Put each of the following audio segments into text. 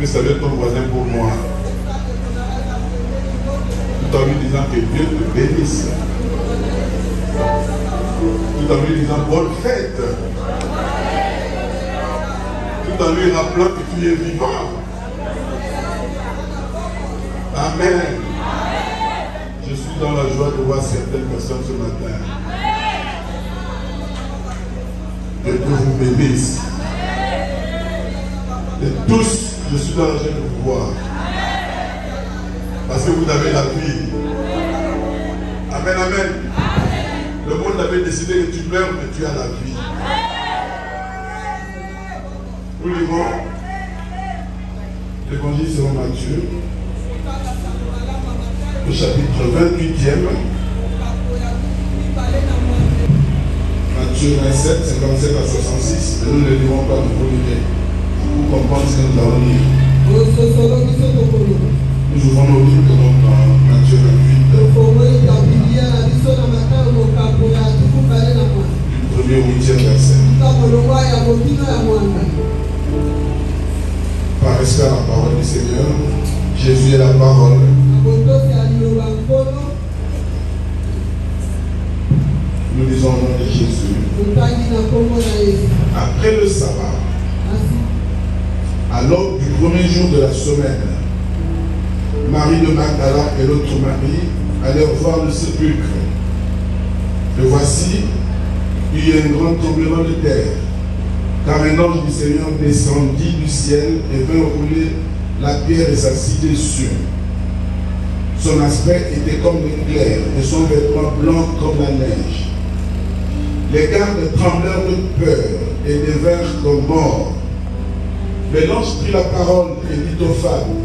Que salue ton voisin pour moi. Tout en lui disant que Dieu te bénisse. Tout en lui disant bonne fête. Tout en lui rappelant que tu es vivant. Amen. Je suis dans la joie de voir certaines personnes ce matin. Que Dieu vous bénisse. Et tous, je suis dans la joie de vous voir. Parce que vous avez la vie. Amen, amen. Le monde avait décidé que tu meurs, mais tu as la vie. Nous lisons l'Évangile selon Matthieu, au chapitre 28e. Matthieu 27, 57 à 66. Mais nous ne lirons pas, vous lirez. Pour comprendre ce que nous allons lire. Nous ouvrons nos livres dans Matthieu 28. Du 1er au 8e verset. Par respect à la parole du Seigneur, Jésus est la parole. Nous lisons au nom de Jésus. Après le sabbat, à l'aube du premier jour de la semaine, Marie de Magdala et l'autre Marie allèrent voir le sépulcre. Et voici, il y a un grand tremblement de terre, car un ange du Seigneur descendit du ciel et vint rouler la pierre et s'assit dessus. Son aspect était comme l'éclair et son vêtement blanc comme la neige. Les gardes tremblèrent de peur et devinrent comme morts. Mais l'ange prit la parole et dit aux femmes: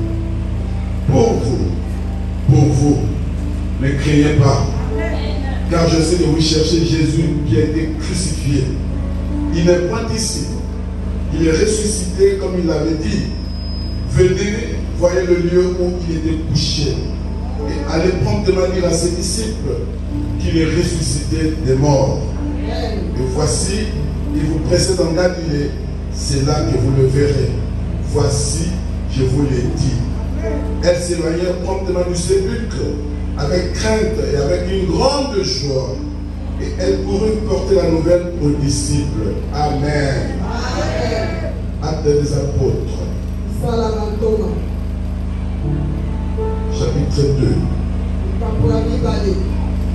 pour vous, ne craignez pas, car je sais que vous cherchez Jésus qui a été crucifié. Il n'est point ici, il est ressuscité comme il l'avait dit. Venez, voyez le lieu où il était couché, et allez promptement dire à ses disciples qu'il est ressuscité des morts. Et voici, il vous précède en Galilée, c'est là que vous le verrez. Voici, je vous l'ai dit. Elles s'éloignèrent promptement du sépulcre, avec crainte et avec une grande joie. Et elles coururent porter la nouvelle aux disciples. Amen. Actes des apôtres. Chapitre 2.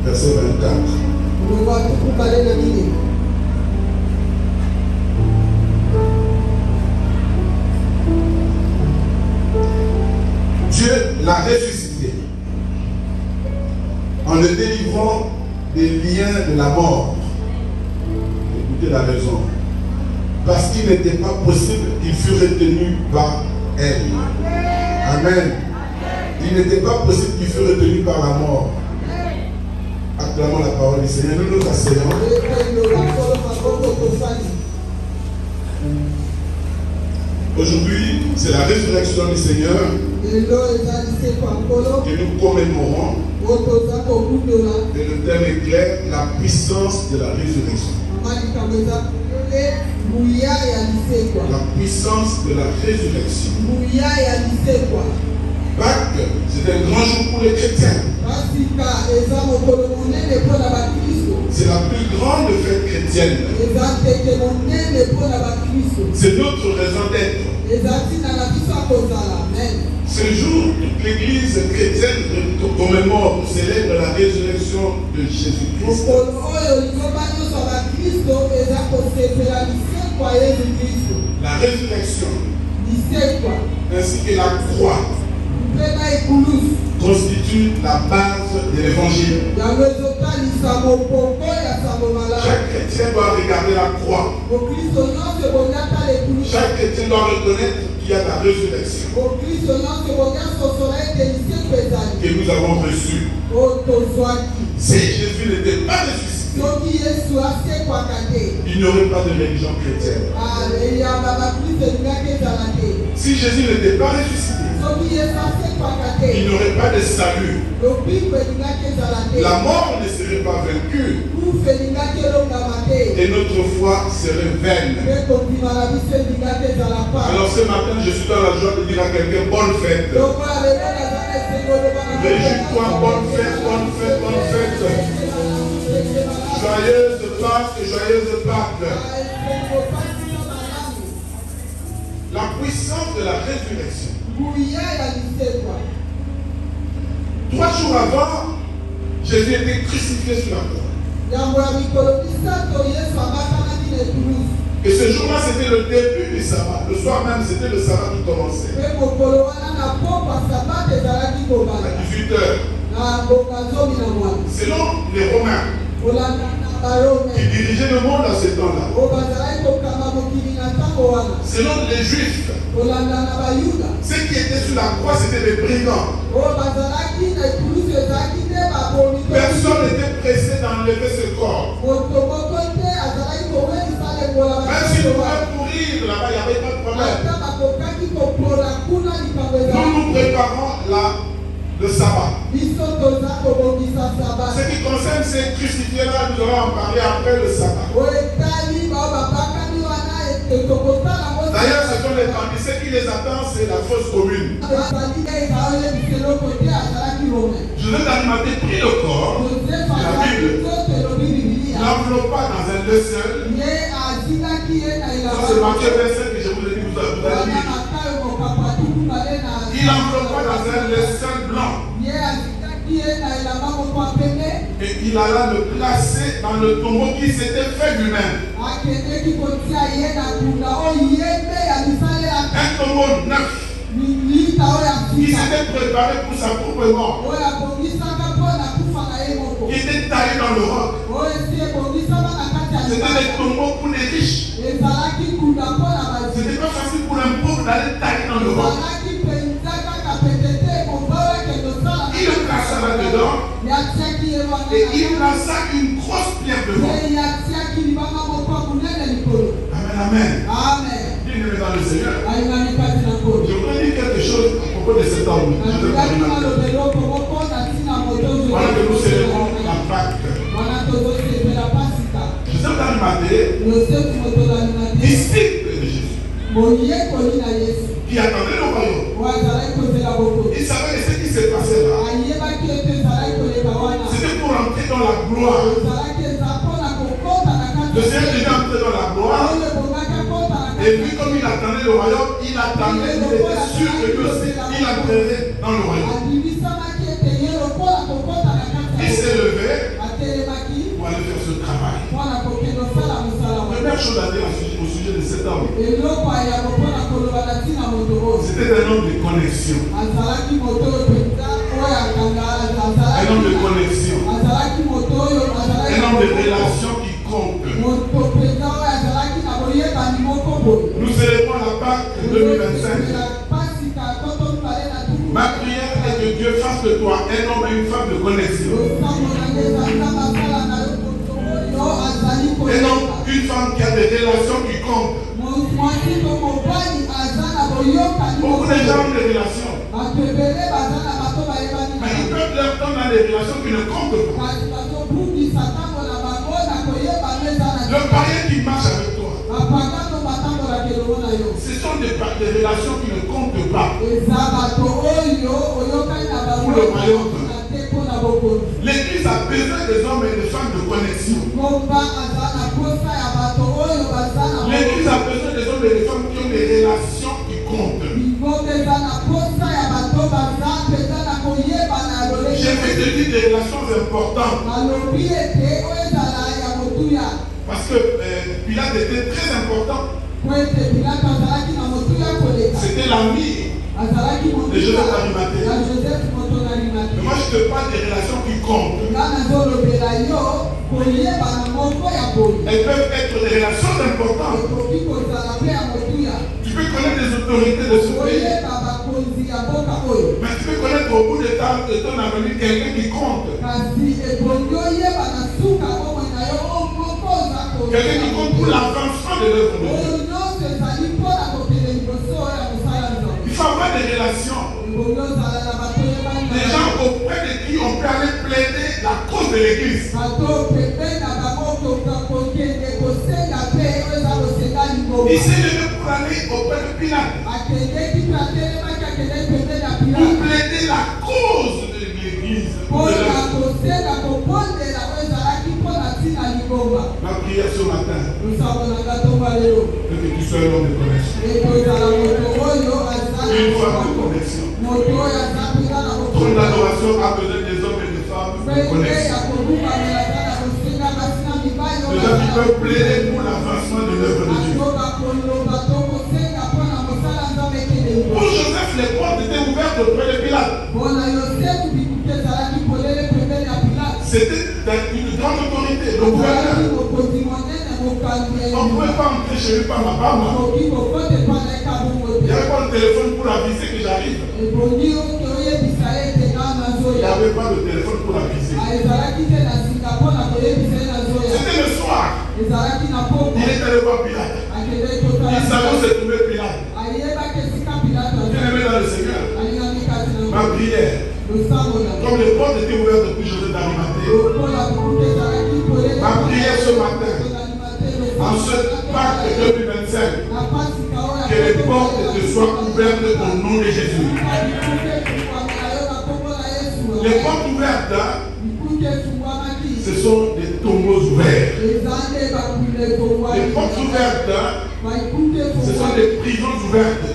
Verset 24. Dieu l'a ressuscité en le délivrant des liens de la mort. Écoutez la raison. Parce qu'il n'était pas possible qu'il fût retenu par elle. Amen. Il n'était pas possible qu'il fût retenu par la mort. Acclamons la parole du Seigneur. Nous nous asseyons. Aujourd'hui, c'est la résurrection du Seigneur que nous commémorons. Et le thème est clair, la puissance de la résurrection. La puissance de la résurrection. Pâques, c'est un grand jour pour les chrétiens. C'est la plus grande fête chrétienne. C'est notre raison d'être. Ce jour, toute l'église chrétienne commémore, célèbre la résurrection de Jésus-Christ. La résurrection, ainsi que la croix, constitue la base de l'évangile. Chaque chrétien doit regarder la croix. Chaque chrétien doit reconnaître qu'il y a la résurrection que nous avons reçue. Si Jésus n'était pas ressuscité, il n'y aurait pas de religion chrétienne. Si Jésus n'était pas ressuscité, il n'y aurait pas de salut. La mort ne serait pas vaincue. Et notre foi serait vaine. Alors ce matin, je suis dans la joie de dire à quelqu'un, bonne fête. Réjouis-toi, bonne fête, bonne fête, bonne fête. Joyeuse Pâques et joyeuse Pâques. La puissance de la résurrection. 3 jours avant, Jésus était crucifié sur la croix. Et ce jour-là, c'était le début du sabbat. Le soir même, c'était le sabbat qui commençait. À 18 h. Selon les Romains, qui dirigeaient le monde à ce temps-là. Selon les Juifs, ceux qui étaient sur la croix, c'était des brigands. Personne n'était pressé d'enlever ce corps. Même s'il pouvait mourir là-bas, il n'y avait pas de problème. Nous nous préparons le sabbat. Ce qui concerne ces crucifiés-là, nous allons en parler après le sabbat. D'ailleurs, ce sont les bandits. Ce qui les attend, c'est la fosse commune. Joseph d'Arimathée prit le corps de la Bible, l'enveloppa dans un linceul. Ça, c'est Matthieu 25 que je vous ai dit, vous allez lire. Il enveloppa dans un linceul blanc. Et il alla le placer dans le tombeau qui s'était fait lui-même. Un tombeau neuf qui s'était préparé pour sa propre mort, qui était taillé dans le roc. C'était des tombeaux pour les riches. C'était pas facile pour un pauvre d'aller tailler dans le roc. Il le plaça là-dedans et il plaça une grosse pierre devant. Amen, amen. Bien-aimé dans le Seigneur, je voudrais dire quelque chose à propos de cet homme. Voilà que nous célébrons la Pâque. Joseph d'Arimathée, disciple de Jésus, qui attendait le royaume. Il savait ce qui s'est passé là. C'était pour entrer dans la gloire. Le Seigneur est déjà entré dans la gloire. Et puis comme il attendait le royaume, il attendait, il était sûr que lui aussi, il entrerait dans le royaume. Il s'est levé pour aller faire ce travail. Première chose à dire au sujet de cet homme, c'était un homme de connexion. Un homme de connexion. Un homme de relation qui compte. Nous célébrons la Pâque 2025. Ma prière est que Dieu fasse de toi un homme et une femme de connexion. Un homme, une femme qui a des relations qui comptent. Beaucoup de gens ont des relations. Mais ils peuvent leur temps dans des relations qui ne comptent pas. Le païen qui marche avec toi, ce sont des relations qui ne comptent pas pour le royaume. L'église a besoin des hommes et des femmes de connexion. L'église a besoin des hommes et des femmes qui ont des relations qui comptent. J'ai fait te dire des relations importantes. Parce que Pilate était très important. C'était l'ami de Joseph d'Arimathée. Mais moi je te parle des relations qui comptent. Elles peuvent être des relations importantes. Tu peux connaître les autorités de ce pays. Mais tu peux connaître au bout de ton avenir quelqu'un qui compte. Quelqu'un qui compte pour l'avancement de l'œuvre de Dieu. Il faut avoir des relations. Des gens auprès de qui on peut aller plaider la cause de l'église. Il s'est levé pour aller auprès de Pilate. Pour plaider la cause de l'église. Ma prière ce matin, que tu sois l'homme de connexion. Une fois de connexion. Ton adoration a besoin des hommes et des femmes de connexion. Des gens qui peuvent plaider pour l'avancement de l'œuvre de Dieu. Pour Joseph, les portes étaient ouvertes auprès de Pilate. C'était une grande autorité, le gouverneur. On ne pouvait pas entrer chez lui par ma femme. Il n'y avait pas de téléphone pour aviser que j'arrive. Il n'y avait pas de téléphone pour aviser. C'était le soir. Il est allé voir Pilate. Il savait où se trouvait Pilate. Bien-aimé dans le Seigneur, ma prière, comme les portes étaient ouvertes depuis Joseph d'Arimathée, ma prière ce matin, en ce Pâques 2025, que les portes te soient ouvertes au nom de Jésus. Les portes ouvertes, ce sont des tombeaux ouverts. Les portes ouvertes, ce sont des prisons ouvertes.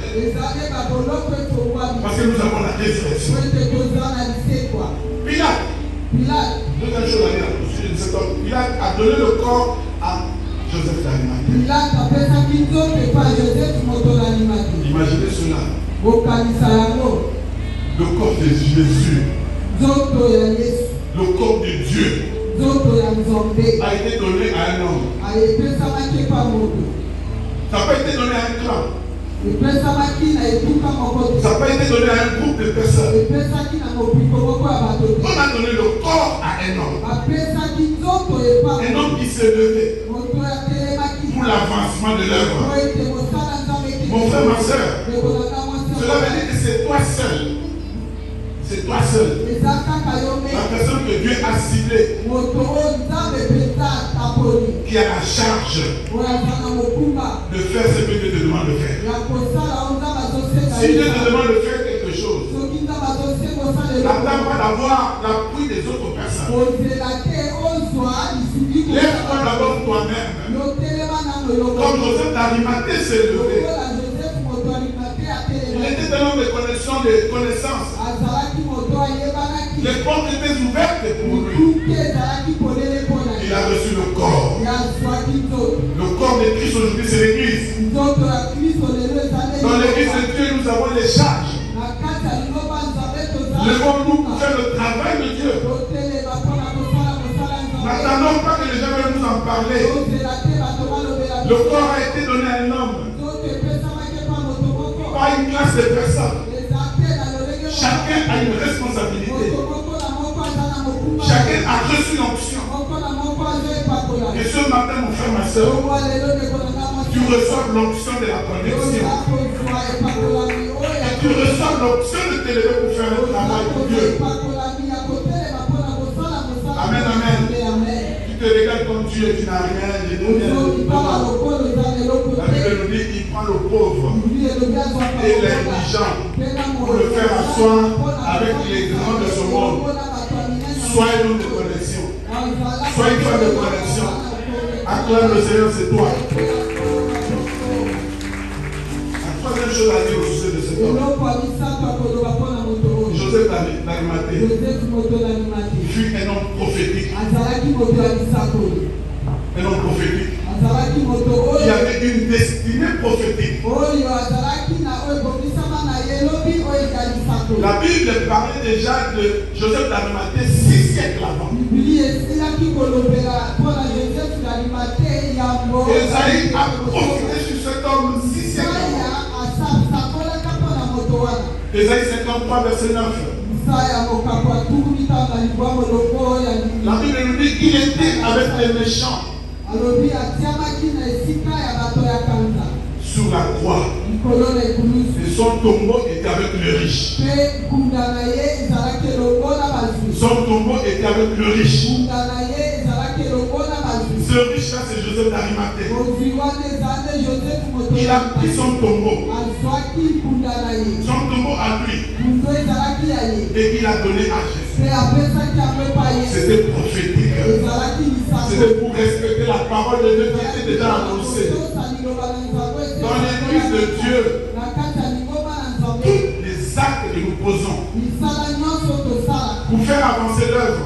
Parce que nous avons la résurrection. Pilate, deuxième chose à dire, Pilate a donné le corps à Joseph d'Arimathée. Imaginez cela. Le corps de Jésus, le corps de Dieu, a été donné à un homme. Ça n'a pas été donné à un clan. Ça n'a pas été donné à un groupe de personnes. On a donné le corps à un homme. Un homme qui s'est levé pour l'avancement de l'œuvre. Mon frère, ma soeur, cela veut dire que c'est toi seul. C'est toi seul. La personne que Dieu a ciblée, qui a la charge de faire ce que Dieu te demande de faire. Si Dieu te demande de faire quelque chose, n'attends pas d'avoir l'appui des autres personnes. Lève-toi d'abord toi-même. Comme Joseph d'Arimathée s'est levé. Il était un homme de connexion, de connaissance. Les portes étaient ouvertes pour lui. Il a reçu le corps. Le corps de Christ aujourd'hui, c'est l'église. Dans l'église de Dieu, nous avons les charges. Levons-nous pour faire le travail de Dieu. N'attendons pas que les gens viennent nous en parler. Le corps a été donné à un homme. Pas une classe de personnes. Chacun a une responsabilité. Chacun a reçu l'onction. Et ce matin, mon frère, ma soeur, tu reçois l'onction de la connexion. Et tu reçois l'onction de te lever pour faire le travail pour Dieu. Amen, amen. Tu te regardes comme tu es, tu n'as rien. La Bible nous dit qu'il prend le pauvre et l'indigent pour le faire asseoir avec les grands de ce monde. Sois un homme de connexion. Sois une femme de connexion. Acclame le Seigneur, c'est toi. La troisième chose à dire au sujet de cet homme, Joseph d'Arimathée fut un homme prophétique. Un homme prophétique. Il avait une destinée prophétique. La Bible parlait déjà de Joseph d'Arimathée 6 siècles avant. Esaïe a profité sur cet homme 6 siècles avant. Esaïe 53, verset 9. La Bible nous dit qu'il était avec les méchants. sur la croix. Et son tombeau était avec le riche. Son tombeau était avec le riche. Ce riche-là, c'est Joseph d'Arimathée. Il a pris son tombeau. Son tombeau à lui. Et il a donné à Jésus. C'était prophétique. C'était pour respecter la parole de Dieu qui était déjà annoncée. Dans l'église de Dieu, tous les actes que nous posons pour faire avancer l'œuvre,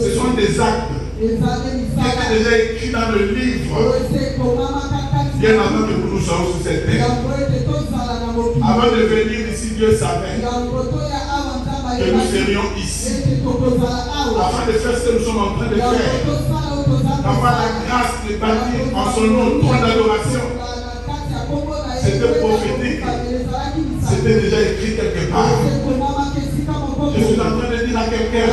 ce sont des actes qui étaient déjà écrits dans le livre bien avant que nous soyons sur cette terre. Avant de venir ici, Dieu savait que nous serions ici afin de faire ce que nous sommes en train de faire, d'avoir la grâce de bâtir en son nom le trône d'adoration. C'était prophétique, c'était déjà écrit quelque part. Je suis en train de dire à quelqu'un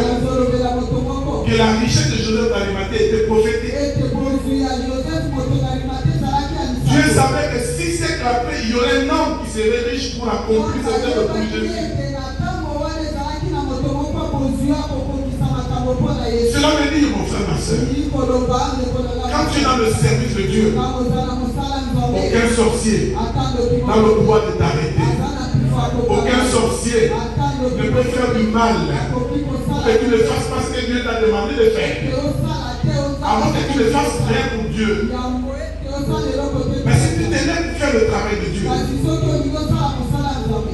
que la richesse de Joseph d'Arimathée était prophétique. Dieu savait que 6 siècles après, il y aurait un homme qui serait riche pour accomplir cette œuvre pour Jésus. Cela veut dire, mon frère, ma soeur, quand tu es dans le service de Dieu, aucun sorcier n'a le pouvoir de t'arrêter. Aucun sorcier ne peut faire du mal pour que tu ne fasses pas ce que Dieu t'a demandé de faire. Avant que tu ne fasses rien pour Dieu. Mais si tu t'es là pour faire le travail de Dieu,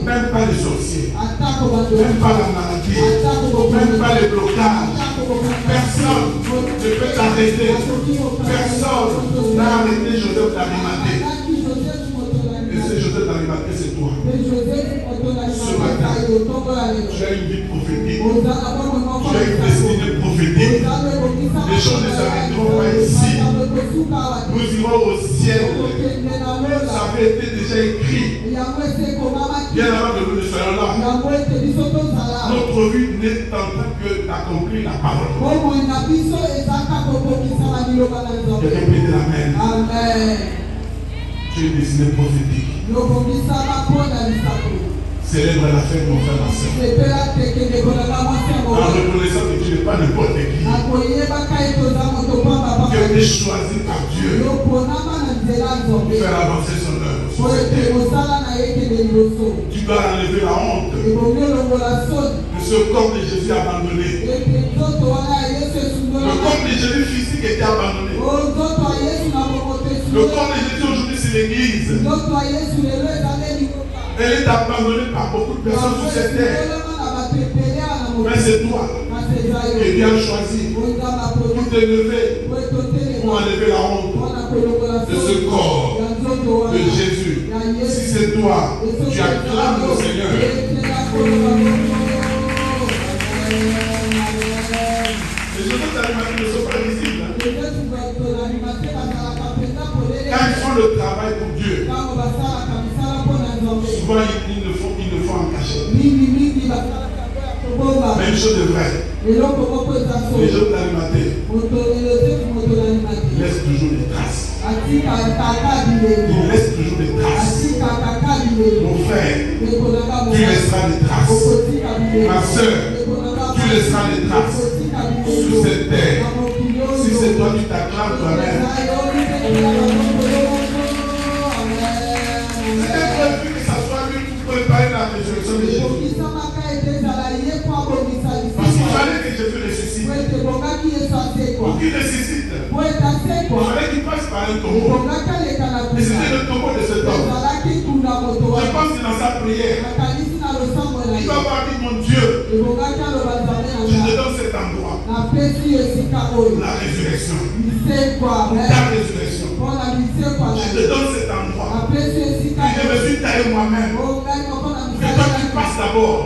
même pas les sorciers, même pas la maladie, même pas les blocages, personne ne peut t'arrêter. Personne n'a arrêté Joseph d'Arimathée. Et c'est Joseph d'Arimathée, c'est toi. Ce matin, tu as une vie prophétique. Tu as une destinée prophétique. Les choses ne s'arrêteront pas ici. Nous irons au ciel. Ça avait été déjà écrit. Bien avant que nous ne soyons là. Notre vie n'est en train que d'accomplir la parole. Je répète l'amen. Amen. Tu es une destinée prophétique. Célèbre la fête, mon frère, ma soeur. En reconnaissant que tu n'es pas n'importe qui. Tu as été choisi par Dieu pour faire avancer son œuvre sur cette terre. Tu dois enlever la honte de ce corps de Jésus abandonné. Le corps de Jésus physique était abandonné. Le corps de Jésus aujourd'hui, c'est l'église. Elle est abandonnée par beaucoup de personnes sur cette terre. Mais c'est toi qui es bien choisi pour t'élever, pour enlever la honte de ce corps de Jésus. Si c'est toi, tu acclames le Seigneur. Les Joseph d'Arimathée ne sont pas visibles. Quand ils font le travail pour Dieu, souvent ils le font en cachette. Mais une chose est vraie. Les Joseph d'Arimathée laissent toujours des traces. Il laisse toujours des traces. Mon frère, tu laisseras des traces. Ma soeur, tu laisseras des traces sur cette terre. Si c'est toi qui t'acclames toi-même. C'était prévu que ça soit lui pour préparer la résurrection de Jésus. Parce qu'il fallait que Jésus ressuscite. Pour qu'il ressuscite, il fallait qu'il passe par un tombeau. Et c'était le tombeau de cet homme. Je pense que dans sa prière, il va avoir dit, mon Dieu, je te donne cet endroit. La résurrection. Ta résurrection. Je te donne cet endroit. Et je me suis taillé moi-même. Que toi tu passes d'abord.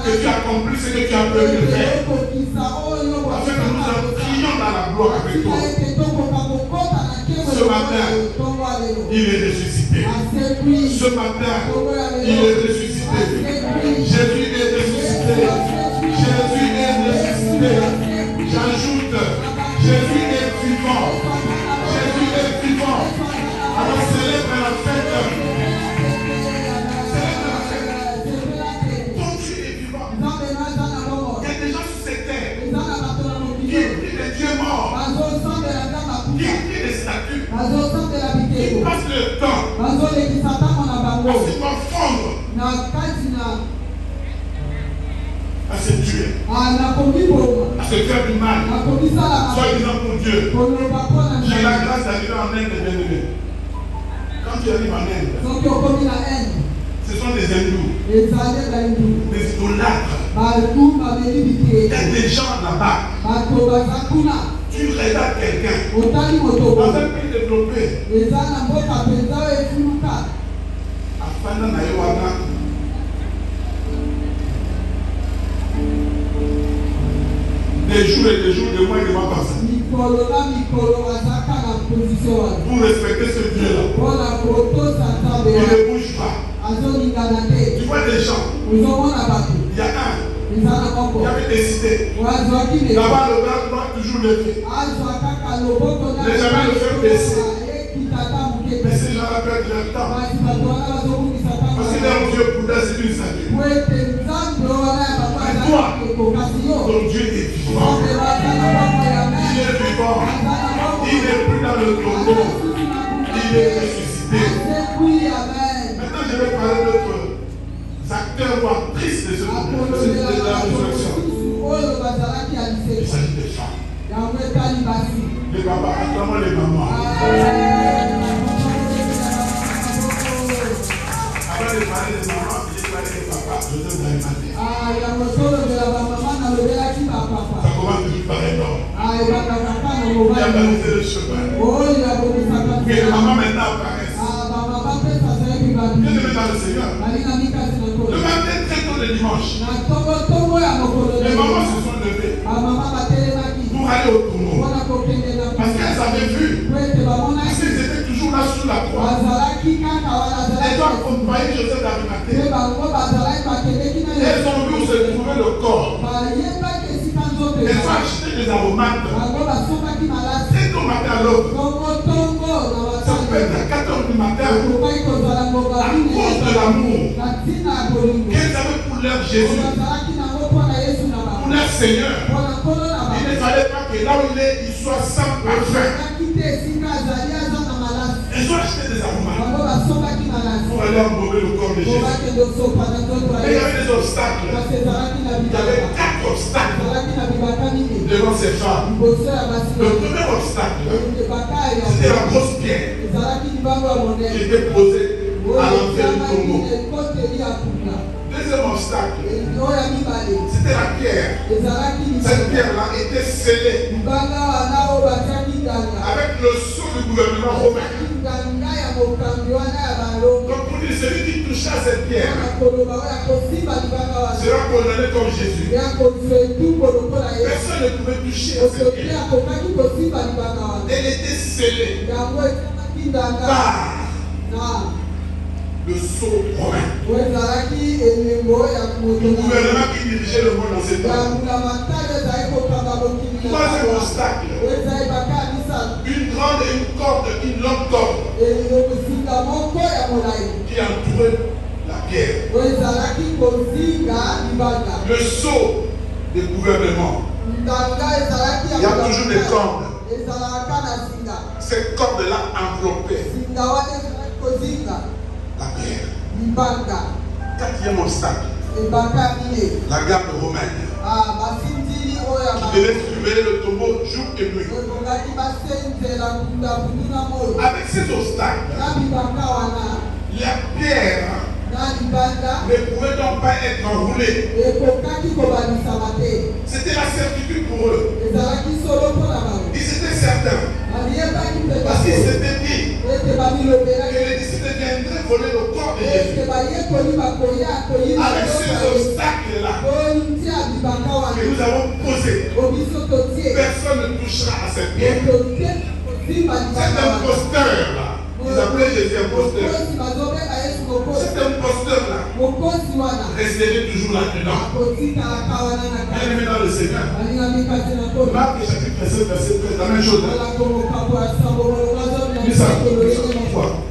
Que tu accomplis ce que tu as besoin de faire. Afin que nous entrions dans la gloire avec toi. Ce matin, il est ressuscité. Ce matin, il est ressuscité. Jésus est ressuscité. Jésus est ressuscité. J'ajoute, Jésus est vivant. Jésus est vivant. Alors à se tuer, à se faire du mal, soi-disant pour Dieu. J'ai la grâce d'arriver en Inde, bien-aimé. Quand tu arrives en Inde, ce sont des hindous, des idolâtres. Il y a des gens là-bas. Tu regardes quelqu'un dans un pays développé. Des jours et des jours, des mois et des mois passent. Pour respecter ce Dieu-là, il ne bouge pas. Tu vois des gens, il y a un qui avait décidé d'avoir le bras droit toujours levé, ne jamais le faire baisser. Mais ces gens-là perdent leur temps. Parce que leur Dieu Bouddha, c'est une statue. Mais toi, ton Dieu est vivant. Il est vivant. Il n'est plus dans le tombeau. Il est ressuscité. Maintenant, je vais parler d'autres acteurs ou actrices de ce monde, de la résurrection. Il s'agit des femmes. Les papas, attends-moi les mamans. Avant de parler des mamans, j'ai parlé des papas. Je te donne ma vie. Ça commence toujours par un homme. Il a balisé le chemin. Que les mamans maintenant apparaissent. Bien aimé dans le Seigneur. Le matin très tôt le dimanche, les mamans se sont levées pour aller au tournoi. Parce qu'elles avaient vu. Parce qu'ils étaient toujours là sous la croix. Elles doivent accompagner Joseph d'Arimathée. Elles ont vu où se trouvait le corps. Elles ont acheté des aromates. Très tôt matin à l'aube. Ça peut être à 4 h du matin. À cause de l'amour qu'elles avaient pour leur Jésus, pour leur Seigneur. Il ne fallait pas que là où il est, il soit sans parfum. Elles ont acheté des aromates pour aller embaumer le corps de Jésus. Mais il y avait des obstacles. Il y avait 4 obstacles devant ces femmes. Le premier obstacle, c'était la grosse pierre qui était posée à l'entrée du tombeau. Deuxième obstacle, c'était la pierre. Cette pierre-là était scellée avec le sceau du gouvernement romain. Donc pour dire, celui qui toucha cette pierre sera condamné comme Jésus. Personne ne pouvait toucher à cette pierre. Elle était scellée par le sceau romain. Le gouvernement qui dirigeait le monde dans cette temps. Troisième obstacle, une grande et une corde, une longue corde qui entourait la pierre. Le sceau des gouvernements. Il y a toujours des cordes. Cette corde-là enveloppait la pierre. Quatrième obstacle, la garde romaine qui devait surveiller le tombeau jour et nuit. Avec ces obstacles, la pierre ne pouvait donc pas être enroulée. C'était la certitude pour eux. Ils étaient certains. Parce qu'ils s'étaient dit que les disciples viendraient voler le corps de Jésus. Avec ces obstacles-là que nous avons posés, personne ne touchera à cette pierre. Cet imposteur-là, ils appelaient Jésus imposteur. Cet imposteur-là resterait toujours là-dedans. Bien-aimé dans le Seigneur. Marc chapitre 7, verset 13, la même chose.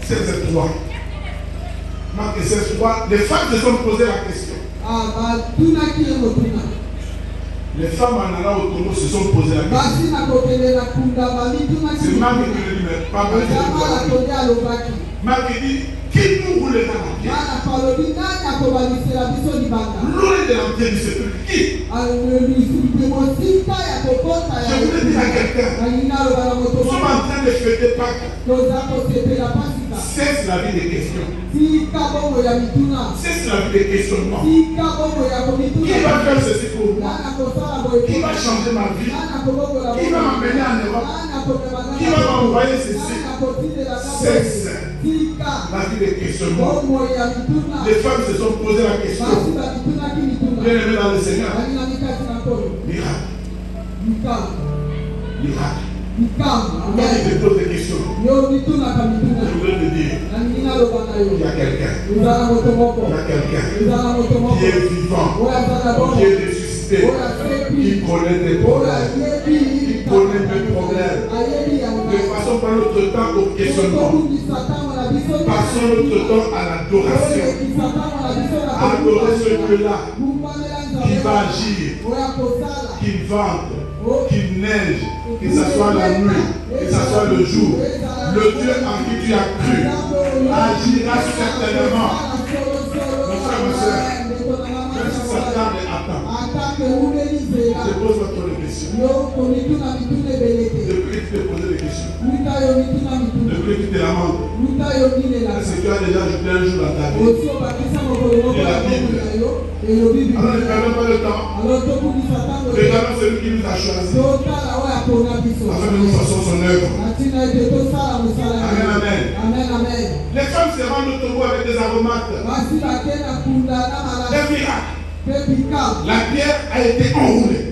C'est 3. Marc 16, 3. Les femmes se sont posé la question. Les femmes en allant au tombeau se sont posé la question. C'est Marc qui le dit, mais pas Marc. Marc dit, Qui nous roulera la pierre? Loin de l'entrée du sepulcre. Qui? Je voulais dire à quelqu'un, nous sommes en train de fêter Pâques. Cesse la vie des questions. Cesse la vie des questionnements. Qui va faire ceci pour moi? Qui va changer ma vie? Qui va m'amener en Europe? Qui va m'envoyer ceci? Cesse la vie des questionnements. Les femmes se sont posées la question. Bien aimé dans le Seigneur. Miracle. Miracle. Quand il te pose des questions, je voudrais te dire, il y a quelqu'un qui est vivant, qui est ressuscité, qui connaît tes problèmes, qui connaît mes problèmes. Ne passons pas notre temps au questionnement. Passons notre temps à l'adoration. Adorer ce Dieu-là qui va agir, qui vente, qu'il neige, que ce soit la nuit, que ce soit le jour. Le Dieu en qui tu as cru agira certainement. Mon frère, ma soeur, même si ça tarde et attend, je pose votre question. Depuis que tu t'es posé des questions, depuis que tu te lamentes, est-ce que tu as déjà ajouté un jour dans ta vie? Et la Bible. Alors ne perdons pas le temps. Regardons celui qui nous a choisi afin que nous fassions son œuvre. Amen, amen. Les femmes se rendent autour avec des aromates. Un miracle. La pierre a été enroulée.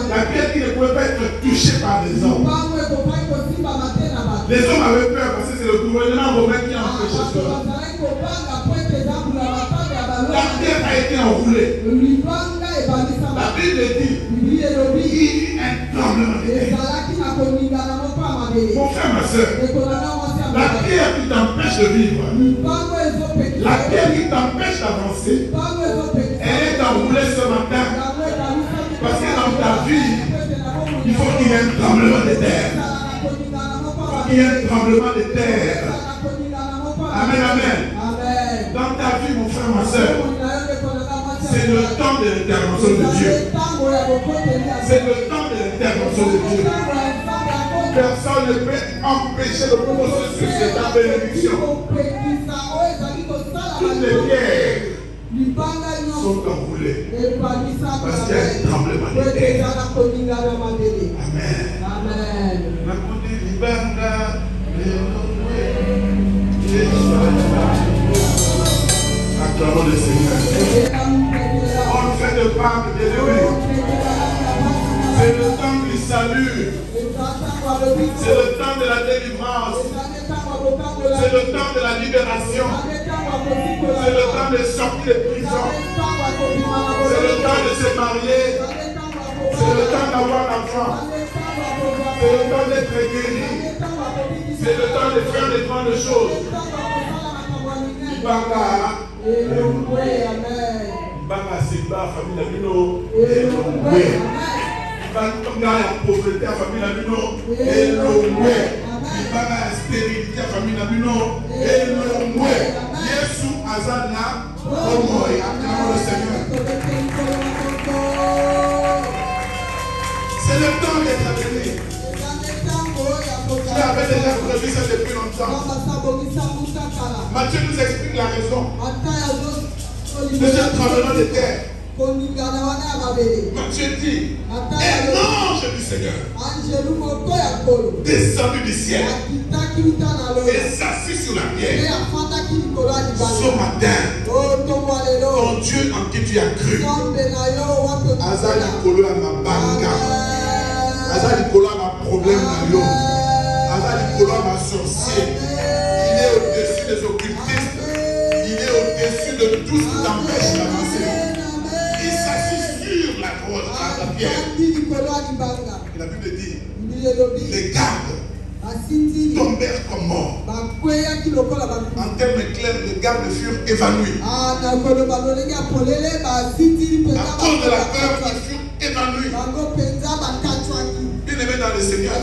La pierre qui ne pouvait pas être touchée par les hommes. Les hommes avaient peur parce que c'est le gouvernement romain qui a empêché cela. La pierre a été enroulée. La Bible dit qu'il y a eu un tremblement de terre. Mon frère, ma soeur, la pierre qui t'empêche de vivre, la pierre qui t'empêche d'avancer, elle est enroulée ce matin. Parce que dans ta vie, il faut qu'il y ait un tremblement de terre. Il y a un tremblement de terre. Amen, amen. Dans ta vie, mon frère, ma soeur, c'est le temps de l'intervention de Dieu. C'est le temps de l'intervention de Dieu. Personne ne peut empêcher le processus de ta bénédiction. Toutes les pierres sont enroulées parce qu'il y a un tremblement de terre. Amen. Acclamons le Seigneur. On fait de Pâques, bien-aimé. C'est le temps du salut. C'est le temps de la délivrance. C'est le temps de la libération. C'est le temps de sortir de prison. C'est le temps de se marier. C'est le temps d'avoir l'enfant. C'est le temps d'être guéri. C'est le temps de faire des grandes choses. Ibanga, c'est pas famille d'Amino. Ibanga, pauvreté à famille d'Amino. Ibanga, stérilité à famille d'Amino. Yesu Azana, Omoy, acclamons le Seigneur. C'est le temps d'être béni. Tu avais déjà prévu ça depuis longtemps. Matthieu nous explique la raison de ce tremblement de terre. Matthieu dit, un ange du Seigneur descendu du ciel et s'assit sur la pierre. Ce matin, ton Dieu en qui tu as cru, Azali Kolo a ma banca, Azali Kolo a ma problème dans l'eau, Azali Kolo a ma sorcier. Il est au-dessus des occultistes, il est au-dessus de tout ce qui t'empêche d'avancer. Il s'assit sur la pierre. La Bible dit, les gardes tombèrent comme morts. En termes clairs, les gardes furent évanouis. À cause de la peur, ils furent évanouis. Bien aimé dans le le Seigneur.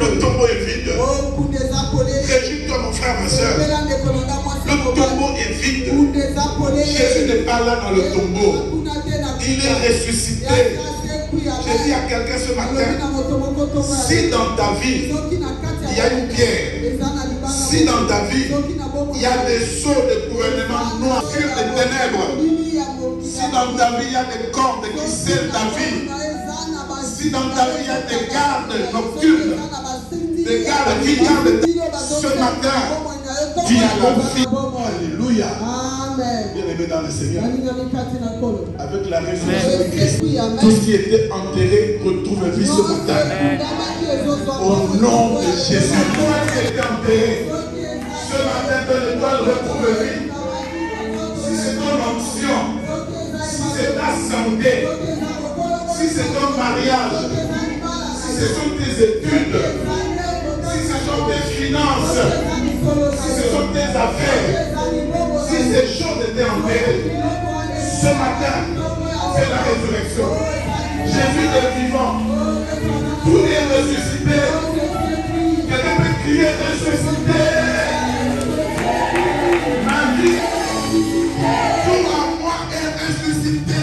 Le tombeau est vide. Réjouis-toi, mon frère, ma soeur. Le tombeau est vide. Jésus n'est pas là dans le tombeau. Il est ressuscité. J'ai dit à quelqu'un ce matin, si dans ta vie, il y a une pierre, si dans ta vie, il y a des sceaux de gouvernement noirs sur les ténèbres, si dans ta vie, il y a des cordes qui scellent ta vie, si dans ta vie, il y a des gardes nocturnes, des gardes qui gardent ce matin, tu as la vie. Alléluia. Bien aimé dans le Seigneur, avec la résurrection de Christ, tout ce qui était enterré retrouve vie ce matin. Au nom de Jésus, tout ce qui était enterré, ce matin, de l'étoile retrouve vie. Si c'est ton onction, si c'est ta santé, si c'est ton mariage, si ce sont tes études, si ce sont tes finances, si ce sont tes affaires, si ces choses étaient enterrées, ce matin, c'est la résurrection. Jésus est vivant. Tout est ressuscité. Quelqu'un peut crier ressuscité. Ma vie, tout en moi est ressuscité.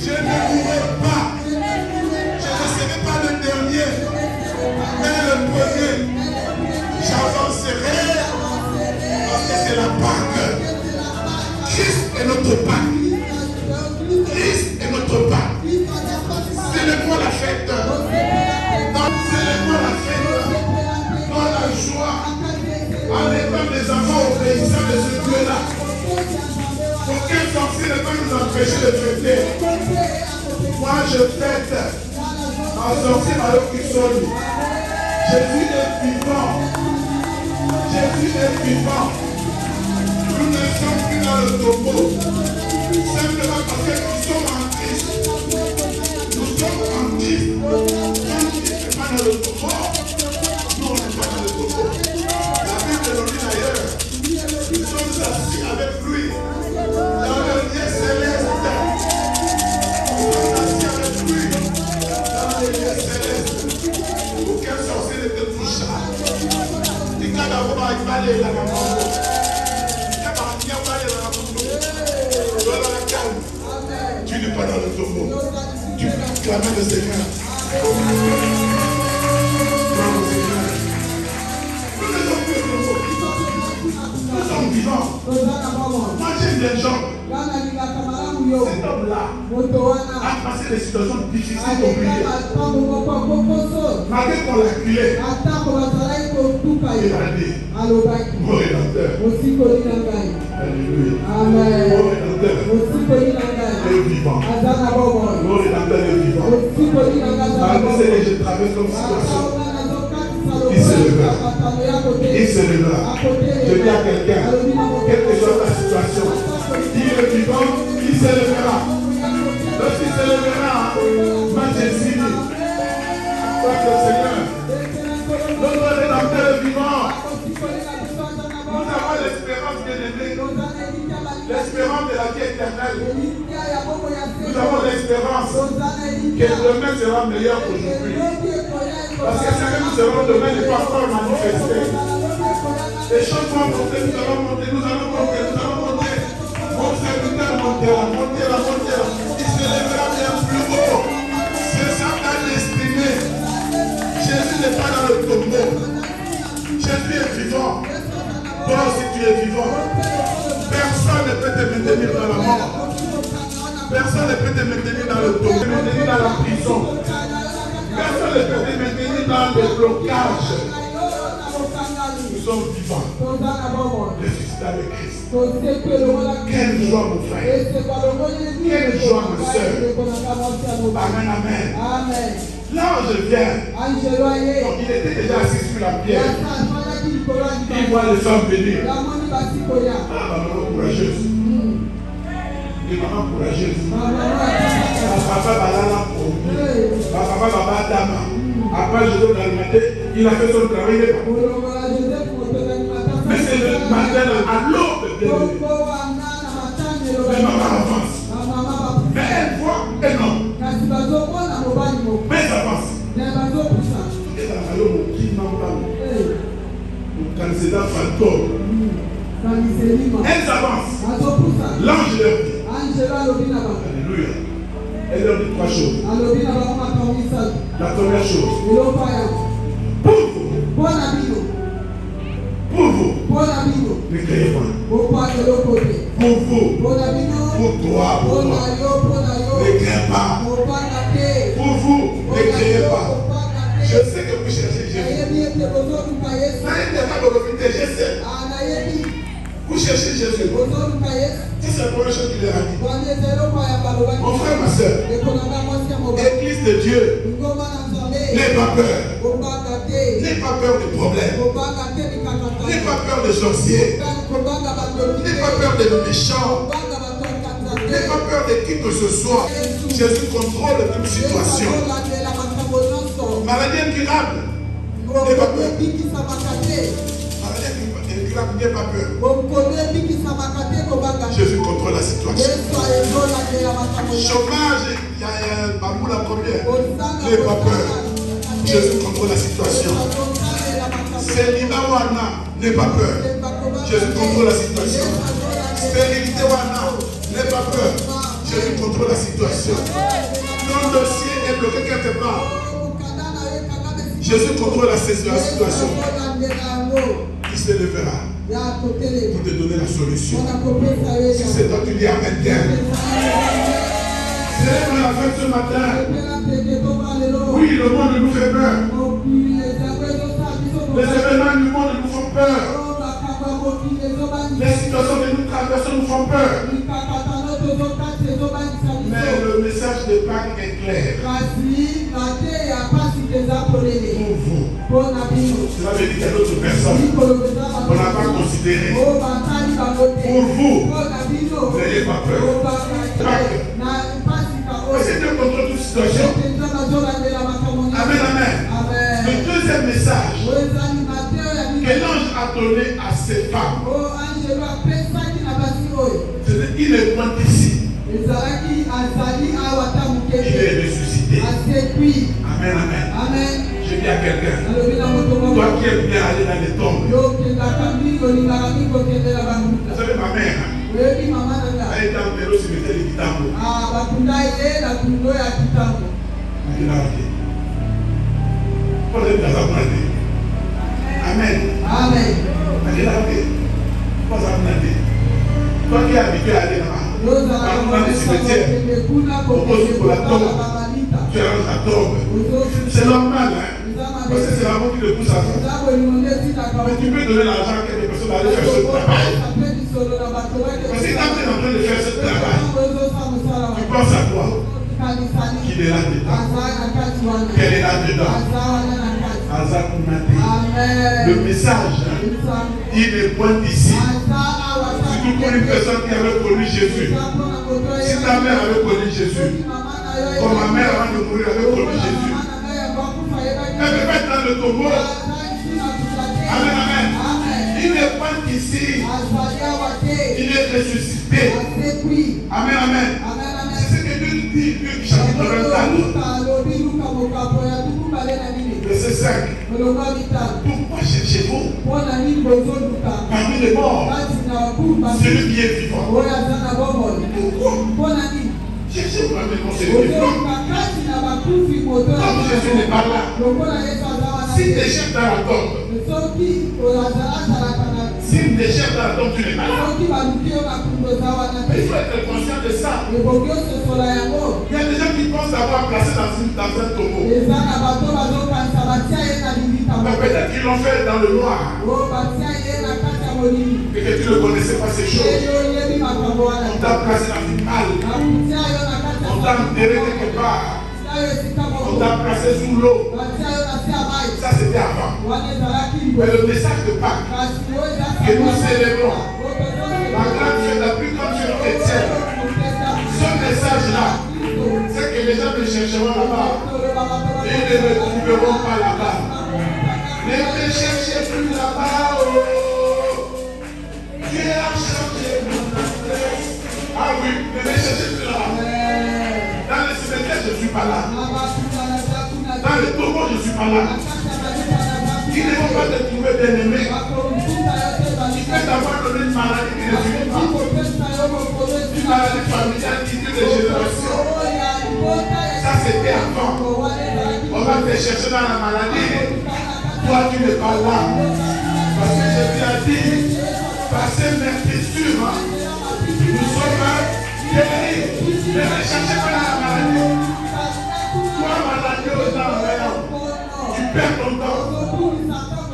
Je ne mourrai pas. Je ne serai pas le dernier, mais le premier. J'avancerai parce que c'est la Pâque. Christ est notre Pâque. Christ est notre Pâque. Célèbre la fête. Célèbre la fête. Dans la joie. En étant des enfants obéissants de ce Dieu-là. Aucun sorcier ne peut nous empêcher de fêter. Moi je fête en sorcier alors qu'ils sont. Jésus est vivant. Jésus est vivant. Nous ne sommes plus dans le tombeau. Simplement parce que nous sommes en Christ. Nous sommes en Christ. Quand Christ n'est pas dans le tombeau, nous on n'est pas dans le tombeau. La Bible nous dit d'ailleurs, nous sommes assis avec lui dans le lieu céleste. Nous sommes assis avec lui dans le lieu céleste. Aucun sorcier ne te touchera. Tu n'es pas dans le tombeau. Tu peux acclamer le Seigneur. Nous sommes vivants. Moi j'aime les gens. Cet homme-là a passé des situations difficiles, compliquées. Malgré qu'on l'a acculé, il a dit, mon Rédempteur. Alléluia. Amen. Mon Rédempteur est vivant. Mon Rédempteur est vivant. Malgré ce que je traverse comme situation, il se lèvera. Il se lèvera. Je dis à quelqu'un, quelle que soit ta situation, il est vivant, il se lèvera. Lorsqu'il se lèvera, moi j'ai signé. Parce que le Seigneur, notre Rédempteur est vivant. Nous avons l'espérance bien-aimée. L'espérance de la vie éternelle. Nous avons l'espérance que demain sera meilleur qu'aujourd'hui. Parce que ce que nous serons demain n'est pas encore manifesté. Les choses vont monter, nous allons monter, nous allons monter, nous allons monter. Mon serviteur montera, montera, montera. Il se lèvera bien plus haut. C'est ça ta destinée. Jésus n'est pas dans le tombeau. Jésus est vivant. Toi aussi tu es vivant. Personne ne peut te maintenir dans la mort. Personne ne peut te maintenir dans le tombeau, te maintenir dans la prison. Personne ne peut te maintenir dans le blocage. Nous sommes vivants. Ressuscités avec Christ. Quelle joie, mon frère. Quelle joie, ma soeur. Amen, amen. L'ange vient. Donc il était déjà assis sur la pierre. Il voit les femmes venir. Ah, maman courageuse. Les mamans courageuses. Papa balala pour nous. Papa baba dama. Après je dois l'alimenter. Il a fait son travail. Mais c'est le matin à l'aube de mais maman avance. Mais elle voit un homme. Mais ça va antécédents fantômes. Elles avancent. L'ange leur dit. Alléluia. Elle leur dit trois choses. La première chose. Pour vous, ne créez pas. Pour vous, pour toi, pour moi, ne créez pas. Pour vous, ne créez pas. Je sais que vous cherchez Jésus. N'ayez pas de profiter, je sais. Vous cherchez Jésus. C'est la première chose qu'il leur a dit. Mon frère, ma soeur, Église de Dieu, n'aie pas peur. N'aie pas peur des problèmes. N'aie pas peur des sorciers. N'aie pas peur des méchants. N'aie pas peur de qui que ce soit. Jésus contrôle toute situation. Maladie incurable. N'aie pas peur. N'aie pas peur. Jésus contrôle la situation. Chômage, il y a un bambou la première. N'aie pas peur. Jésus contrôle la situation. Célibat wana, n'aie pas peur. Jésus contrôle la situation. Stérilité wana, n'aie pas peur. Jésus contrôle la situation. Ton dossier est bloqué quelque part. Jésus contrôle la situation. Il se lèvera pour te donner la solution. Si c'est toi, tu dis Amen. C'est la fête ce matin. Oui, le monde nous fait peur. Les événements du monde nous font peur. Les situations que nous traversons nous font peur. Mais le message de Pâques est clair. Pour vous. Cela veut dire qu'il y a d'autres personnes qu'on n'a pas considérées. Pour vous, n'ayez pas peur. Pâques. C'est Dieu contrôle toute situation. Amen, amen. Le deuxième message que l'ange a donné à ces femmes, il est point ici. Il est ressuscité. Amen, amen. Je dis à quelqu'un, toi qui aimes bien aller dans les tombes. Vous savez, ma mère, elle est dans le cimetière de Kitambo. Amen. Amen. Toi qui es habitué à aller là-bas, dans les cimetières, on pose pour la tombe, tu arranges la tombe. C'est normal, hein? Parce que c'est l'amour qui le pousse à ça. Mais tu peux donner l'argent à quelques personnes d'aller faire ce travail. Parce que quand tu es en train de faire ce travail, tu penses à quoi? Qu'il est là-dedans. Qu'elle est là-dedans. Le message, il est point ici. Surtout pour une personne qui avait connu Jésus. Si ta mère avait connu Jésus, comme ma mère avant de mourir avait connu Jésus, elle peut pas être dans le tombeau. Amen, amen. Il est point ici. Il est ressuscité. Amen, amen. C'est ce que Dieu dit, Luc chapitre 24. Verset 5. Pourquoi cherchez-vous parmi les morts celui qui est vivant? Pourquoi cherchez-vous parmi les morts celui qui est vivant? Comme Jésus n'est pas là, si des chefs dans la tombe, si des chefs dans la tombe, tu n'es pas là. Il faut être conscient de ça. Il y a des gens qui pensent avoir placé dans un tombeau. Peut-être qu'ils l'ont fait dans le noir. Et que tu ne connaissais pas ces choses. On t'a placé dans une malle. On t'a enterré quelque part. On t'a placé sous l'eau. Ça c'était avant. Mais le message de Pâques que nous célébrons, la grande fête, la plus grande fête chrétienne, ce message-là, c'est que les gens me chercheront là-bas. Et ils ne me trouveront pas là-bas. Ne me cherchez plus là-bas. Oh. Dieu a changé mon adresse. Ah oui, ne me cherchez plus là-bas. Dans le cimetière, je ne suis pas là. Dans le tombeau, je ne suis pas là. Ils ne vont pas te trouver bien aimé. maladie familiale qui dure des générations. Ça c'était avant. On va te chercher dans la maladie. Toi tu n'es pas là. Parce que je t'ai dit, par ces meurtrissures, nous sommes guéris. Ne me cherchez pas dans la maladie. Toi maladie aux dents, tu perds ton temps.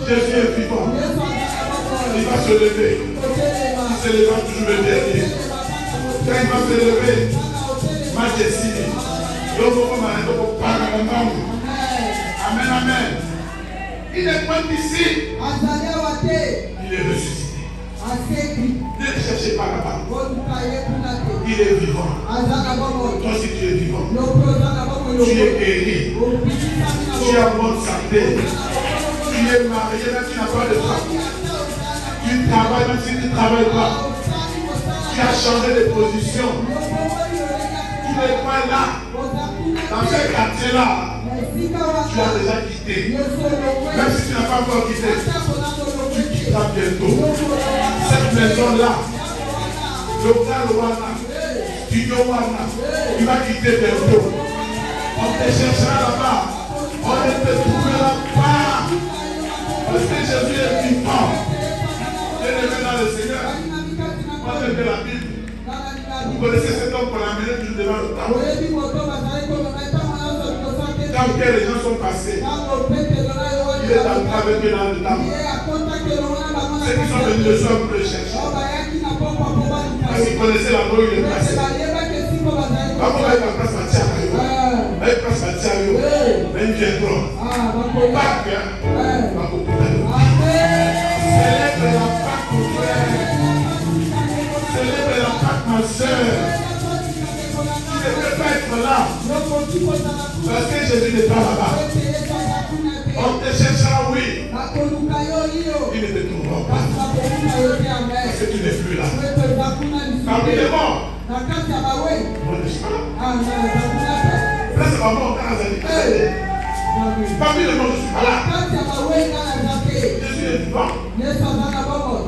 Jésus est vivant. Il va se lever. Il se lèvera toujours le dernier. Quand il va se lever, ma destinée. Amen, amen. Il est point ici. Il est ressuscité. Ne le cherchez pas là-bas. Il est vivant. Toi aussi tu es vivant. Tu es guéri. Tu es en bonne santé. Tu es marié même si tu n'as pas de femme. Tu travailles même si tu ne travailles pas. Tu as changé de position. Tu n'es pas là. Dans ce quartier-là, tu as déjà quitté. Même si tu n'as pas encore quitté, tu quitteras bientôt. Cette maison-là, local Wana, studio Wana, tu vas quitter bientôt. On te cherchera là-bas. On ne te trouvera pas. Parce que Jésus est vivant. Bien-aimé dans le Seigneur. Moi j'aime bien la Bible. Vous connaissez cet homme qu'on a amené du devant le temple. Quand les gens sont passés, il est entré avec eux dans le temple. Ceux qui sont venus le soir pour le chercher. Parce qu'ils connaissaient la loi, il est passé. Quand on va être en place à Tiago, avec place à Tiago, même bien trop. Pas bien. Célèbre la Pâque, mon frère. Célèbre la Pâque, ma soeur. Tu ne peux pas être là. Parce que Jésus n'est pas là-bas. On te cherchera, oui. Il ne te trouvera pas. Parce que tu n'es plus là. Parmi les morts. Moi, je suis pas là. Là, c'est pas mort. Parmi les morts, je ne suis pas là. Jésus est vivant.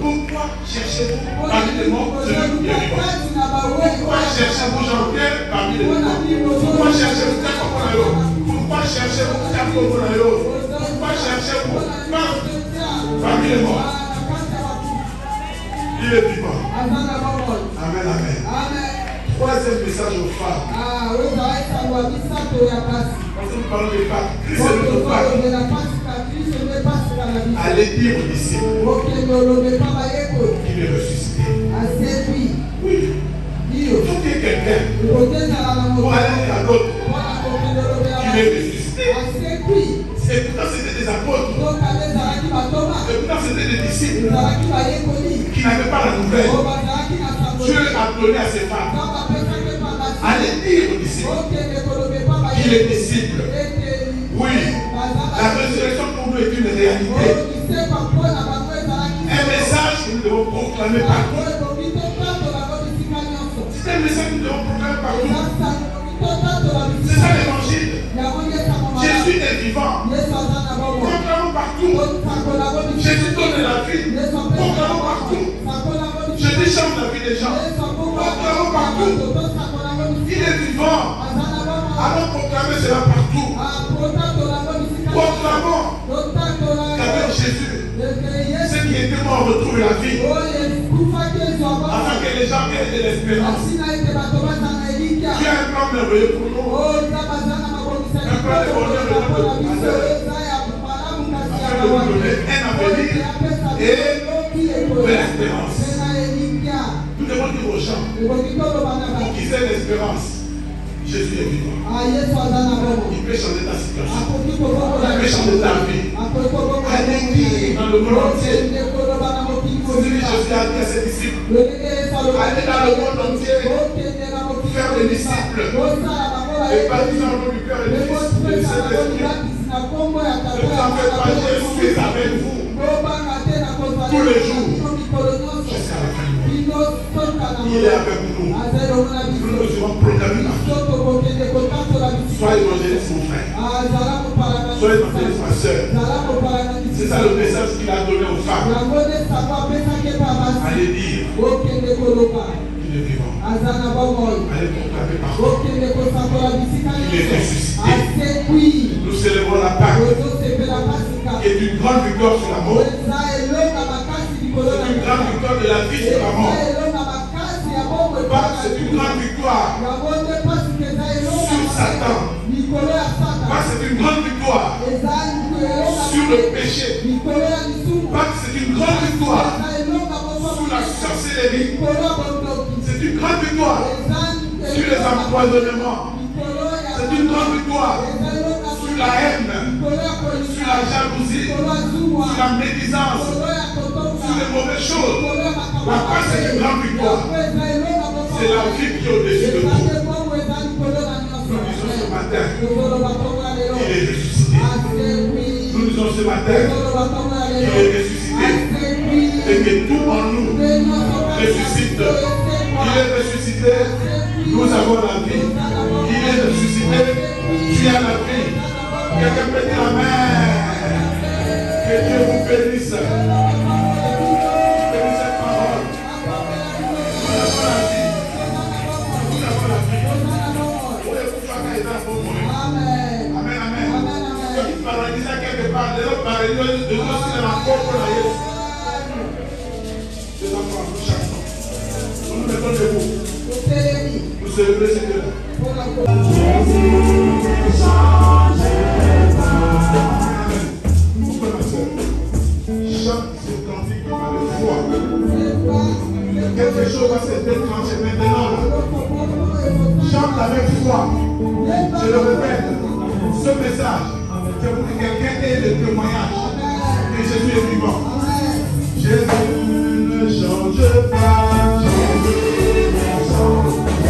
Pourquoi cherchez-vous parmi les morts celui qui est vivant? Pourquoi cherchez-vous Jean-Pierre parmi les morts? Pourquoi cherchez-vous Takoponayo? Pourquoi cherchez-vous Takoponayo? Pourquoi cherchez-vous parmi les morts? Il est vivant. Amen, amen. Troisième message aux femmes. Parce que nous parlons de Pâques. Christ est notre Pâques. Allez dire aux disciples qu'il est ressuscité. Oui. Il faut qu'il y ait quelqu'un pour aller dire à l'autre qu'il est ressuscité. Et pourtant c'était des apôtres. Et pourtant c'était des disciples qui n'avaient pas la nouvelle. Dieu a donné à ses femmes. Allez dire aux disciples qu'il est disciple. Oui, la résurrection pour nous est une réalité. Un message que nous devons proclamer partout. C'est un message que nous devons proclamer partout. C'est ça l'évangile. Jésus est vivant. Proclamons partout. Jésus donne la vie. Proclamons partout. Jésus change la vie des gens. Proclamons partout. Il est vivant. Allons proclamer cela partout. Proclamons qu'avec Jésus, ceux qui étaient morts retrouvent la vie. Afin que les gens aient de l'espérance. Tu as un plan merveilleux pour nous. Un plan de bonheur de notre afin de nous donner un avenir et de l'espérance. Nous devons dire aux gens pour qu'ils aient l'espérance. Jésus est vivant. Il peut changer ta situation. Il peut changer ta vie. Allez dire dans le monde entier. Jésus a dit à ses disciples, allez dans le monde entier, faire des disciples. Et baptiser en nom du Père et du Fils et du Saint-Esprit. Ne vous en faites pas, Jésus est avec vous tous les jours jusqu'à la fin du monde. Il est avec nous. Nous devons proclamer partout. Sois évangéliste, mon frère. Sois évangéliste, ma soeur. C'est ça le message qu'il a donné aux femmes. Allez dire qu'il Il est vivant. Allez proclamer partout. Il est ressuscité. Nous célébrons la Pâque. Et une grande victoire sur la mort. C'est une grande victoire de la vie sur la mort. C'est une grande victoire sur Satan. C'est une grande victoire sur le péché. C'est une grande victoire sur la sorcellerie. C'est une grande victoire sur les empoisonnements. C'est une grande victoire sur la haine, sur la jalousie, sur la médisance, sur les mauvaises choses. La foi, c'est une grande victoire. C'est la vie qui est au-dessus de tout. Nous disons ce matin, il est ressuscité. Nous disons ce matin, il est ressuscité. Et que tout en nous ressuscite. Il est ressuscité. Nous avons la vie. Il est ressuscité. Tu as la vie. Quelqu'un peut dire Amen. Que Dieu vous bénisse. Bénisse cette parole. Nous avons la vie. Nous avons la vie. Amen. Amen. Amen. Ceux qui paralysent quelque part, de l'autre paralysent, de l'autre aussi dans la porte pour la Jésus. Les enfants, nous chantons. Nous nous mettons debout. Nous célébrons ce Dieu. Jésus ne change pas. Pourquoi ma soeur? Chante ce cantique avec foi. Quelque chose va se déclencher maintenant. Chante avec foi. Je le répète, ce message, c'est pour que quelqu'un ait le témoignage que Jésus est vivant. Jésus ne change pas. Jésus ne change pas.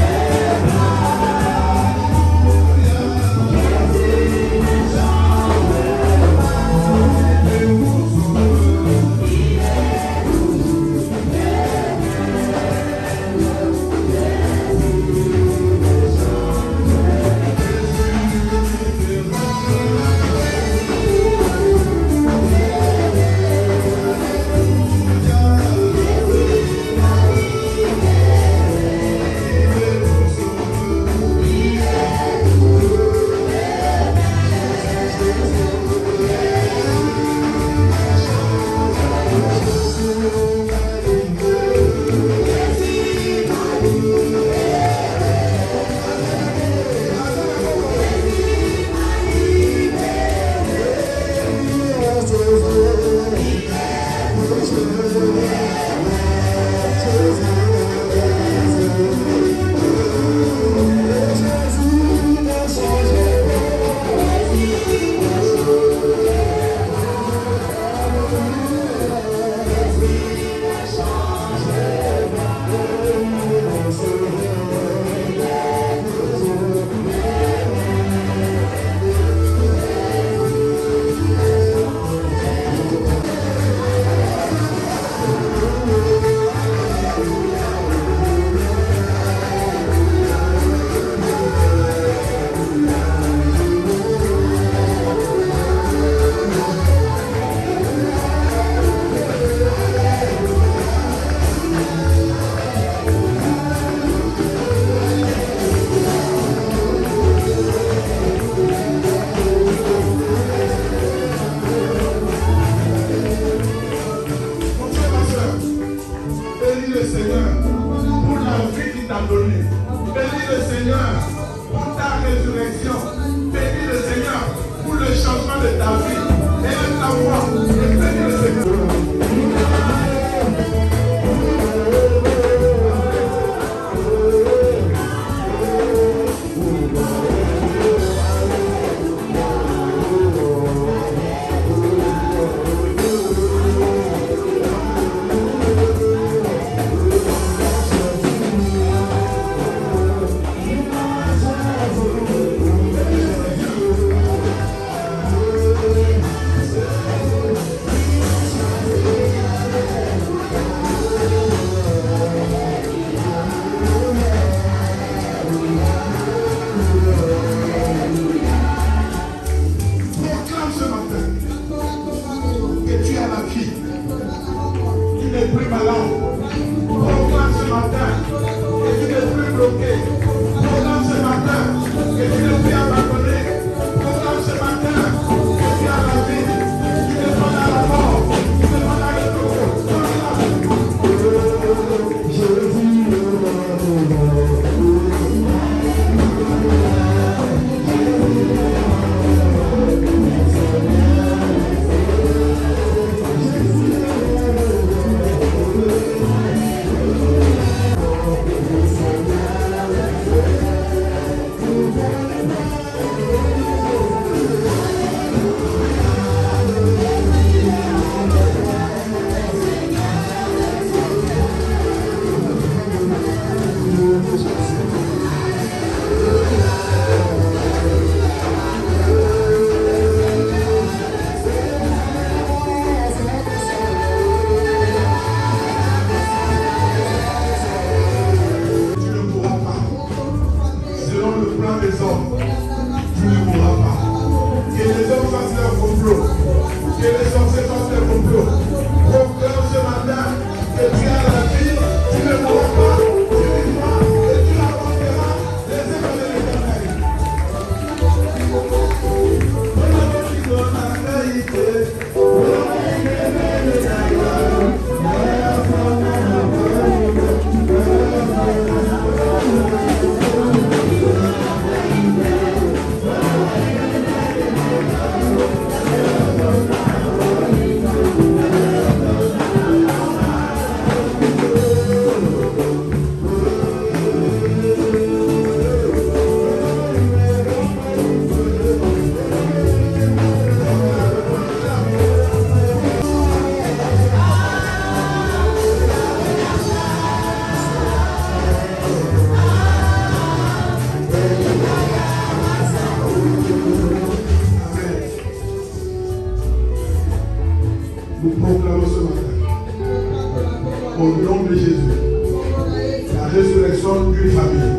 résurrection d'une famille.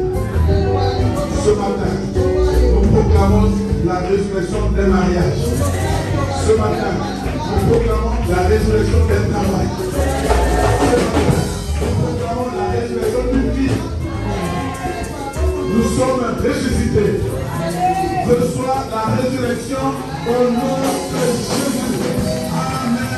Ce matin, nous proclamons la résurrection d'un mariage. Ce matin, nous proclamons la résurrection d'un travail. Ce matin, nous proclamons la résurrection d'une vie. Nous sommes ressuscités. Reçois la résurrection au nom de Jésus. Amen.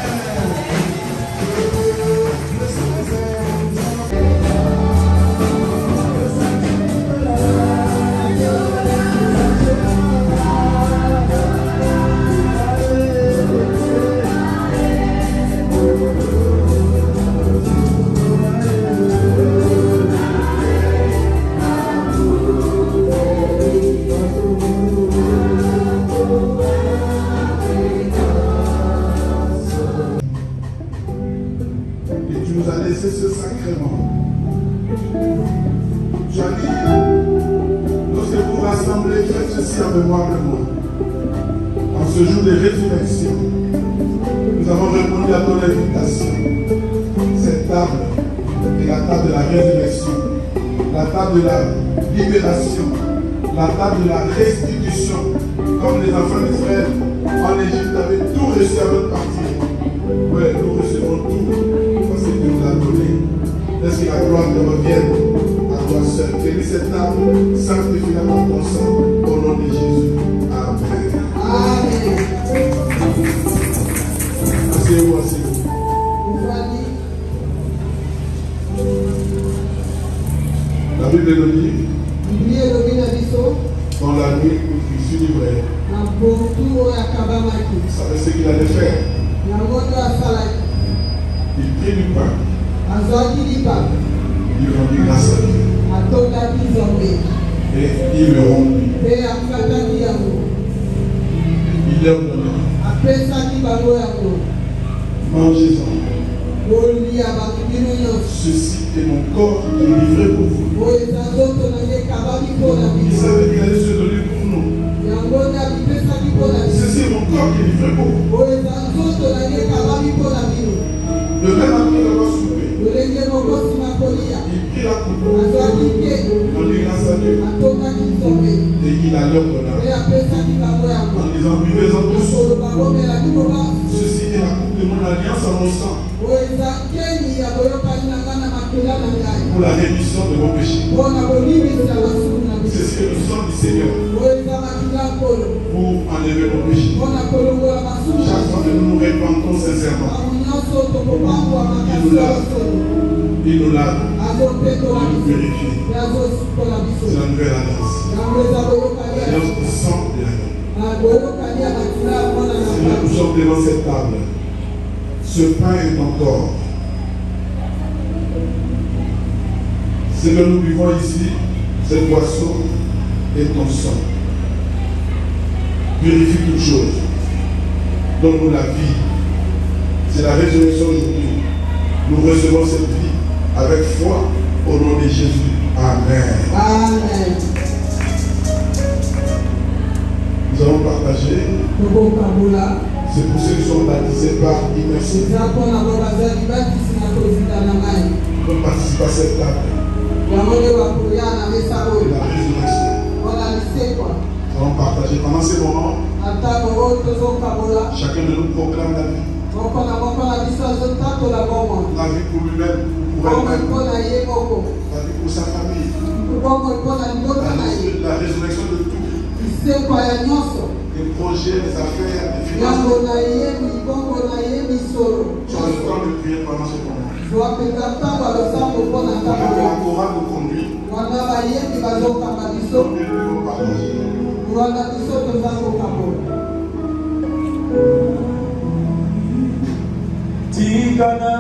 Ce sacrement. J'allais, lorsque vous rassemblez, faites ceci en mémoire de moi. En ce jour de résurrection, nous avons répondu à ton invitation. Cette table est la table de la résurrection, la table de la libération, la table de la restitution. Comme les enfants d'Israël en Égypte avaient tout reçu à notre partie. Oui, nous recevons tout. Parce que Dieu nous l'a donné. Laisse que la gloire te revienne à toi seul. Bénis cette table, sanctifie-la par ton sang, au nom de Jésus. Amen. Amen. Asseyez-vous, asseyez-vous. La Bible nous dit, dans la nuit où il fut livré, il savait ce qu'il allait faire. Il prit du pain. Il rendit grâce à Dieu. Et il le rompit. Il leur donna. Mangez-en. Ceci est mon corps qui est livré pour vous. Il savait qu'il allait se donner pour nous. Ceci est mon corps qui est livré pour vous. Le même après d'avoir soupé, il prit la coupe, rendit grâce à Dieu, et il la leur donna, en disant, buvez-en tous. Ceci est la coupe de mon alliance en mon sang, pour la rémission de vos péchés. Ceci est le sang du Seigneur, pour enlever nos péchés. Chaque fois que nous nous répandons sincèrement, il nous lave, il nous purifie. C'est la nouvelle alliance. L'alliance du sang de l'agneau. Seigneur, nous sommes devant cette table. Ce pain est ton corps. Ce que nous buvons ici, cette boisson est ton sang. Purifie toutes choses. Donne-nous la vie. C'est la résurrection aujourd'hui. Nous recevons cette vie avec foi au nom de Jésus. Amen. Amen. Nous allons partager. C'est pour ceux qui sont baptisés par immersion. On participe à cette table. La résurrection. Nous allons partager pendant ces moments. Chacun de nous proclame la vie. La vie pour lui-même, pour elle-même. La vie pour sa famille. La résurrection de tout. Les projets, les affaires, les finances. Tu as le temps de prier pendant ce moment. Que la chorale nous conduit. Donc nous devons partager. Tigana,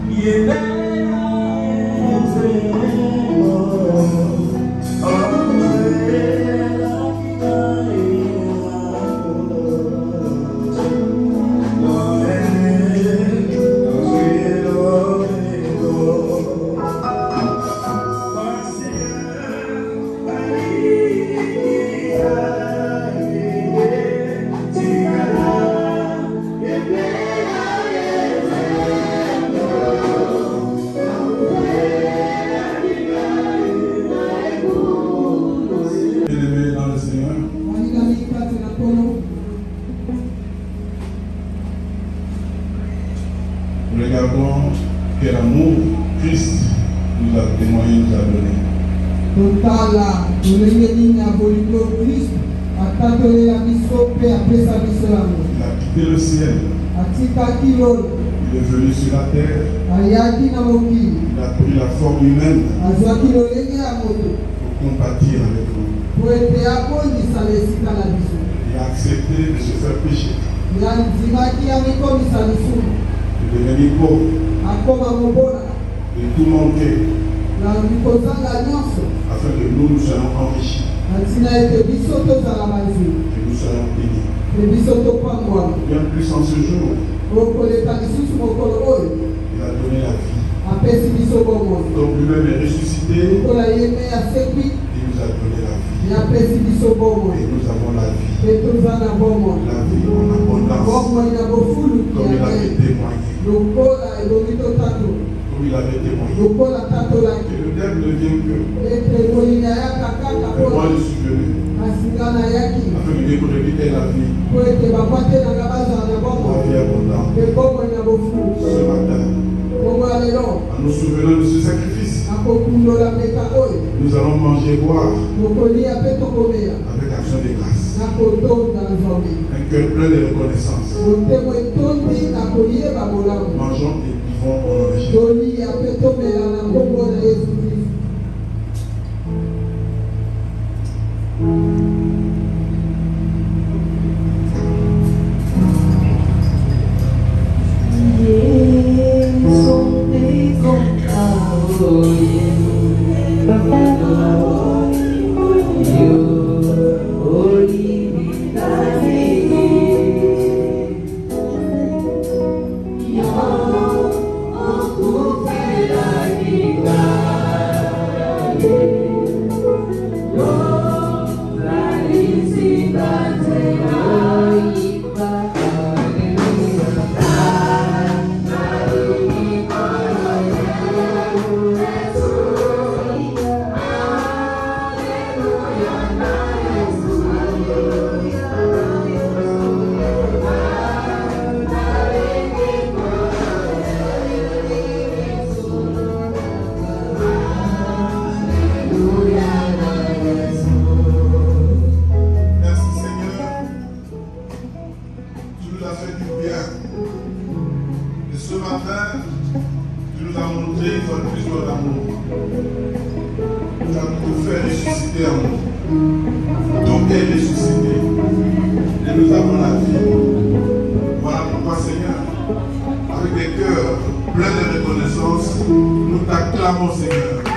yena, nous a témoigné, nous a donné. Totala, tulengeni na bolito Christ, atatole la biso pe apesa biso la mo. Il a quitté le ciel. Atika kilo. Il est venu sur la terre. Ayaki na moki. Il a pris la forme humaine. Azwaki lolenge ya moto. Pour compatir avec nous. Po ete akondisa lesika na biso. Il a accepté de se faire pécher. Yandimaki amikomisa lisumu. De devenir pauvre. Akoma mobona. De tout manquer. Afin que nous soyons enrichis. Que nous soyons bénis. Bien plus en ce jour. Il a donné la vie. Donc lui-même est ressuscité. Il nous a donné la vie. Et nous avons la vie. La vie en abondance. Comme il avait témoigné. Comme il avait témoigné. Que le diable ne vienne que. Mais moi je suis venu. Afin que les brebis aient la vie. La vie abondante. Ce matin, en nous souvenant de ce sacrifice, nous allons manger et boire avec action de grâce. Un cœur plein de reconnaissance. Mangeons et buvons en origine. Plein de reconnaissance, nous t'acclamons, Seigneur.